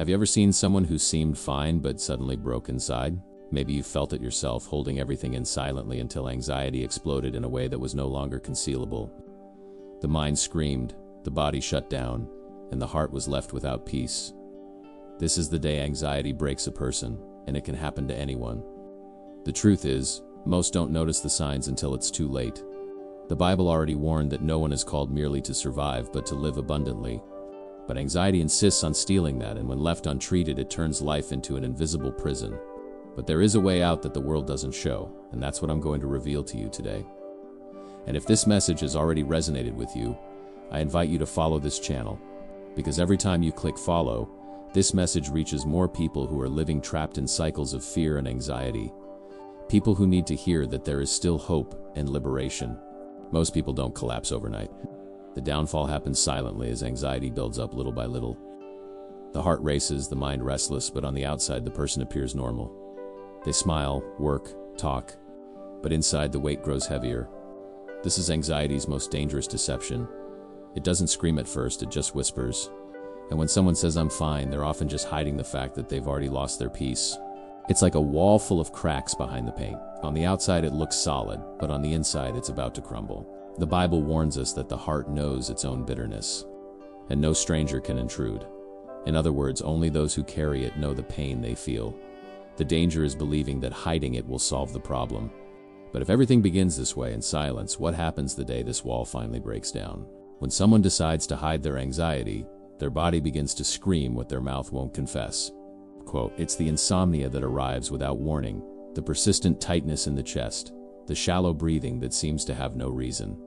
Have you ever seen someone who seemed fine but suddenly broke inside? Maybe you felt it yourself, holding everything in silently until anxiety exploded in a way that was no longer concealable. The mind screamed, the body shut down, and the heart was left without peace. This is the day anxiety breaks a person, and it can happen to anyone. The truth is, most don't notice the signs until it's too late. The Bible already warned that no one is called merely to survive but to live abundantly. But anxiety insists on stealing that, and when left untreated, it turns life into an invisible prison. But there is a way out that the world doesn't show, and that's what I'm going to reveal to you today. And if this message has already resonated with you, I invite you to follow this channel, because every time you click follow, this message reaches more people who are living trapped in cycles of fear and anxiety. People who need to hear that there is still hope and liberation. Most people don't collapse overnight. The downfall happens silently as anxiety builds up little by little. The heart races, the mind restless, but on the outside the person appears normal. They smile, work, talk, but inside the weight grows heavier. This is anxiety's most dangerous deception. It doesn't scream at first, it just whispers. And when someone says I'm fine, they're often just hiding the fact that they've already lost their peace. It's like a wall full of cracks behind the paint. On the outside it looks solid, but on the inside it's about to crumble. The Bible warns us that the heart knows its own bitterness, and no stranger can intrude. In other words, only those who carry it know the pain they feel. The danger is believing that hiding it will solve the problem. But if everything begins this way in silence, what happens the day this wall finally breaks down? When someone decides to hide their anxiety, their body begins to scream what their mouth won't confess. Quote, "It's the insomnia that arrives without warning, the persistent tightness in the chest, the shallow breathing that seems to have no reason."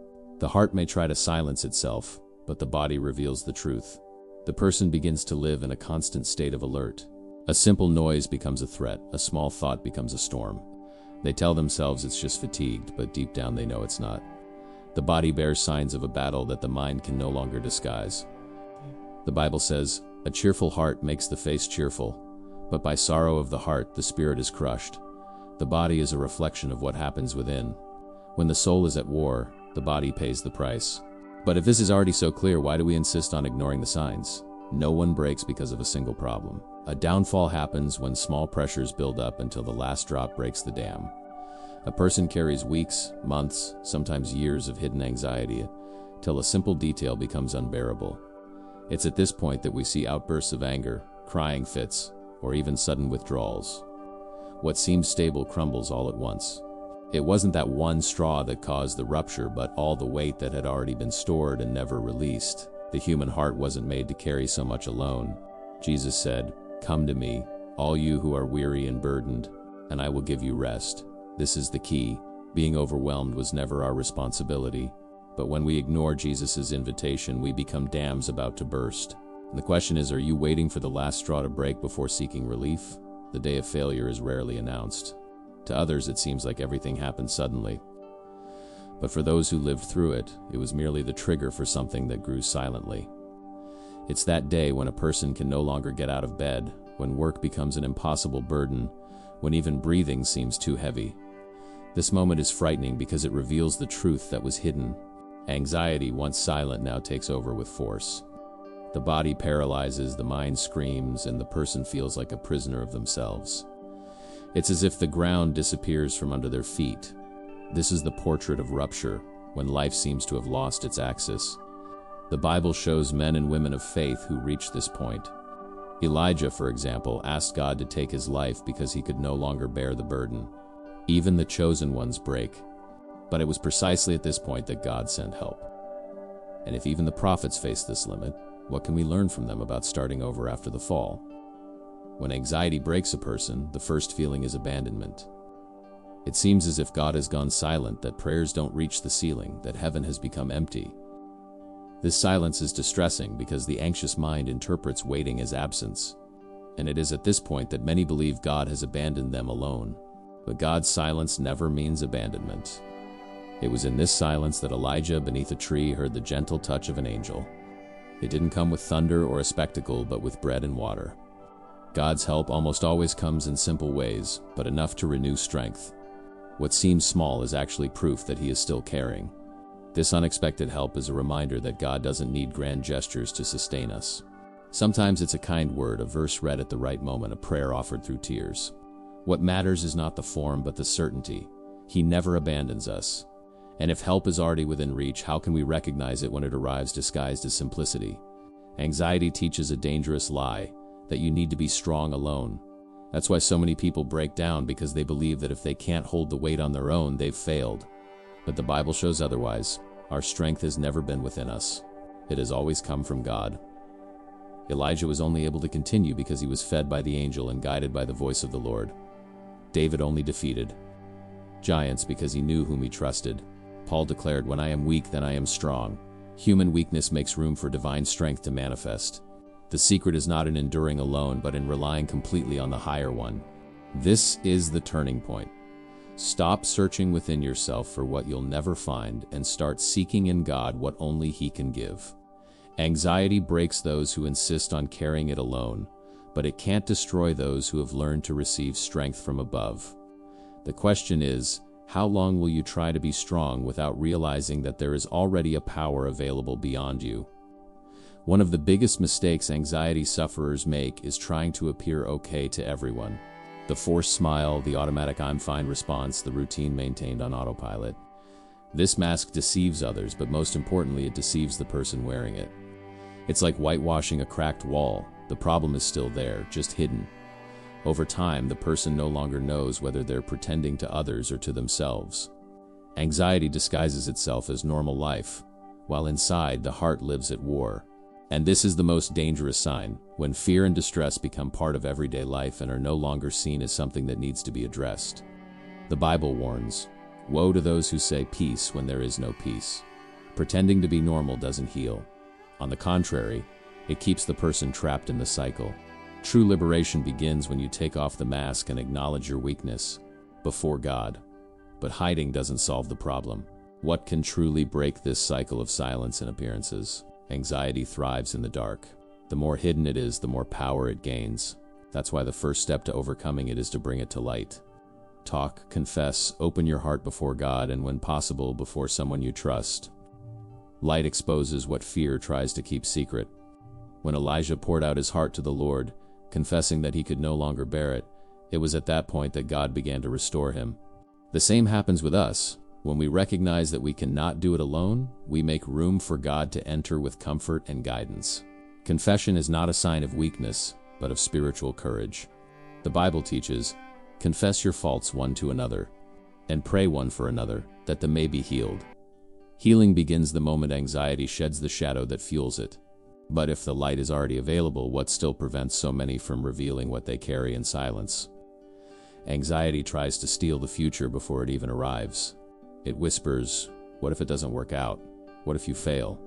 The heart may try to silence itself, but the body reveals the truth. The person begins to live in a constant state of alert. A simple noise becomes a threat, a small thought becomes a storm. They tell themselves it's just fatigued, but deep down they know it's not. The body bears signs of a battle that the mind can no longer disguise. The Bible says, "A cheerful heart makes the face cheerful, but by sorrow of the heart the spirit is crushed." The body is a reflection of what happens within. When the soul is at war, the body pays the price. But if this is already so clear, why do we insist on ignoring the signs? No one breaks because of a single problem. A downfall happens when small pressures build up until the last drop breaks the dam. A person carries weeks, months, sometimes years of hidden anxiety, till a simple detail becomes unbearable. It's at this point that we see outbursts of anger, crying fits, or even sudden withdrawals. What seems stable crumbles all at once. It wasn't that one straw that caused the rupture, but all the weight that had already been stored and never released. The human heart wasn't made to carry so much alone. Jesus said, "Come to me, all you who are weary and burdened, and I will give you rest." This is the key. Being overwhelmed was never our responsibility. But when we ignore Jesus' invitation, we become dams about to burst. And the question is, are you waiting for the last straw to break before seeking relief? The day of failure is rarely announced. To others, it seems like everything happened suddenly. But for those who lived through it, it was merely the trigger for something that grew silently. It's that day when a person can no longer get out of bed, when work becomes an impossible burden, when even breathing seems too heavy. This moment is frightening because it reveals the truth that was hidden. Anxiety, once silent, now takes over with force. The body paralyzes, the mind screams, and the person feels like a prisoner of themselves. It's as if the ground disappears from under their feet. This is the portrait of rupture, when life seems to have lost its axis. The Bible shows men and women of faith who reach this point. Elijah, for example, asked God to take his life because he could no longer bear the burden. Even the chosen ones break. But it was precisely at this point that God sent help. And if even the prophets face this limit, what can we learn from them about starting over after the fall? When anxiety breaks a person, the first feeling is abandonment. It seems as if God has gone silent, that prayers don't reach the ceiling, that heaven has become empty. This silence is distressing because the anxious mind interprets waiting as absence. And it is at this point that many believe God has abandoned them alone. But God's silence never means abandonment. It was in this silence that Elijah, beneath a tree, heard the gentle touch of an angel. It didn't come with thunder or a spectacle, but with bread and water. God's help almost always comes in simple ways, but enough to renew strength. What seems small is actually proof that He is still caring. This unexpected help is a reminder that God doesn't need grand gestures to sustain us. Sometimes it's a kind word, a verse read at the right moment, a prayer offered through tears. What matters is not the form, but the certainty. He never abandons us. And if help is already within reach, how can we recognize it when it arrives disguised as simplicity? Anxiety teaches a dangerous lie, that you need to be strong alone. That's why so many people break down, because they believe that if they can't hold the weight on their own, they've failed. But the Bible shows otherwise. Our strength has never been within us. It has always come from God. Elijah was only able to continue because he was fed by the angel and guided by the voice of the Lord. David only defeated giants because he knew whom he trusted. Paul declared, "When I am weak, then I am strong." Human weakness makes room for divine strength to manifest. The secret is not in enduring alone, but in relying completely on the higher one. This is the turning point. Stop searching within yourself for what you'll never find and start seeking in God what only He can give. Anxiety breaks those who insist on carrying it alone, but it can't destroy those who have learned to receive strength from above. The question is, how long will you try to be strong without realizing that there is already a power available beyond you? One of the biggest mistakes anxiety sufferers make is trying to appear okay to everyone. The forced smile, the automatic "I'm fine" response, the routine maintained on autopilot. This mask deceives others, but most importantly, it deceives the person wearing it. It's like whitewashing a cracked wall. The problem is still there, just hidden. Over time, the person no longer knows whether they're pretending to others or to themselves. Anxiety disguises itself as normal life, while inside the heart lives at war. And this is the most dangerous sign, when fear and distress become part of everyday life and are no longer seen as something that needs to be addressed. The Bible warns, "Woe to those who say peace when there is no peace." Pretending to be normal doesn't heal. On the contrary, it keeps the person trapped in the cycle. True liberation begins when you take off the mask and acknowledge your weakness before God. But hiding doesn't solve the problem. What can truly break this cycle of silence and appearances? Anxiety thrives in the dark. The more hidden it is, the more power it gains. That's why the first step to overcoming it is to bring it to light. Talk, confess, open your heart before God, and when possible, before someone you trust. Light exposes what fear tries to keep secret. When Elijah poured out his heart to the Lord, confessing that he could no longer bear it, it was at that point that God began to restore him. The same happens with us. When we recognize that we cannot do it alone, we make room for God to enter with comfort and guidance. Confession is not a sign of weakness, but of spiritual courage. The Bible teaches, "Confess your faults one to another, and pray one for another, that they may be healed." Healing begins the moment anxiety sheds the shadow that fuels it. But if the light is already available, what still prevents so many from revealing what they carry in silence? Anxiety tries to steal the future before it even arrives. It whispers, "What if it doesn't work out? What if you fail?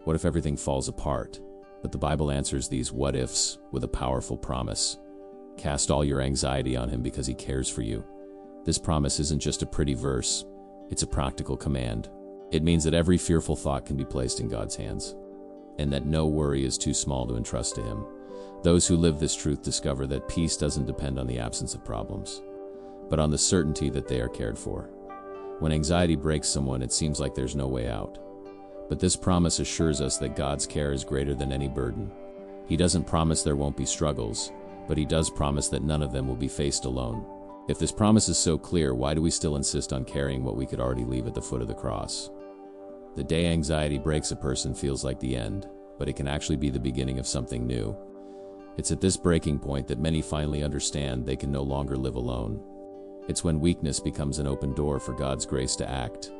What if everything falls apart?" But the Bible answers these what ifs with a powerful promise. Cast all your anxiety on Him because He cares for you. This promise isn't just a pretty verse, it's a practical command. It means that every fearful thought can be placed in God's hands, and that no worry is too small to entrust to Him. Those who live this truth discover that peace doesn't depend on the absence of problems, but on the certainty that they are cared for. When anxiety breaks someone, it seems like there's no way out. But this promise assures us that God's care is greater than any burden. He doesn't promise there won't be struggles, but He does promise that none of them will be faced alone. If this promise is so clear, why do we still insist on carrying what we could already leave at the foot of the cross? The day anxiety breaks a person feels like the end, but it can actually be the beginning of something new. It's at this breaking point that many finally understand they can no longer live alone. It's when weakness becomes an open door for God's grace to act.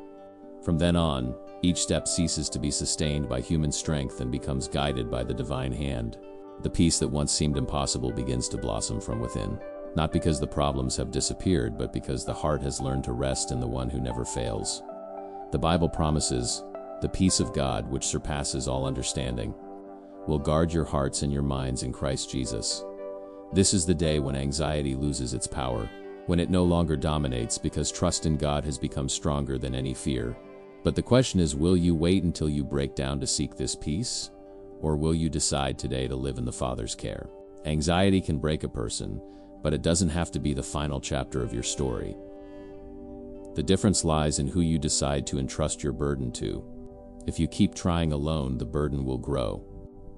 From then on, each step ceases to be sustained by human strength and becomes guided by the divine hand. The peace that once seemed impossible begins to blossom from within, not because the problems have disappeared, but because the heart has learned to rest in the one who never fails. The Bible promises, "The peace of God, which surpasses all understanding, will guard your hearts and your minds in Christ Jesus." This is the day when anxiety loses its power, when it no longer dominates because trust in God has become stronger than any fear. But the question is, will you wait until you break down to seek this peace? Or will you decide today to live in the Father's care? Anxiety can break a person, but it doesn't have to be the final chapter of your story. The difference lies in who you decide to entrust your burden to. If you keep trying alone, the burden will grow.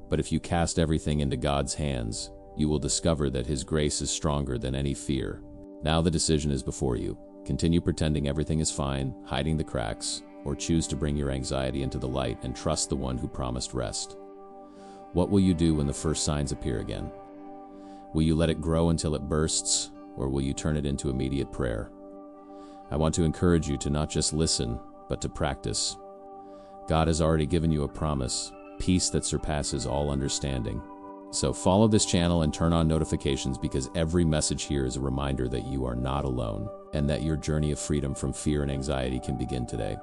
But if you cast everything into God's hands, you will discover that His grace is stronger than any fear. Now the decision is before you. Continue pretending everything is fine, hiding the cracks, or choose to bring your anxiety into the light and trust the one who promised rest. What will you do when the first signs appear again? Will you let it grow until it bursts, or will you turn it into immediate prayer? I want to encourage you to not just listen, but to practice. God has already given you a promise, peace that surpasses all understanding. So follow this channel and turn on notifications, because every message here is a reminder that you are not alone and that your journey of freedom from fear and anxiety can begin today.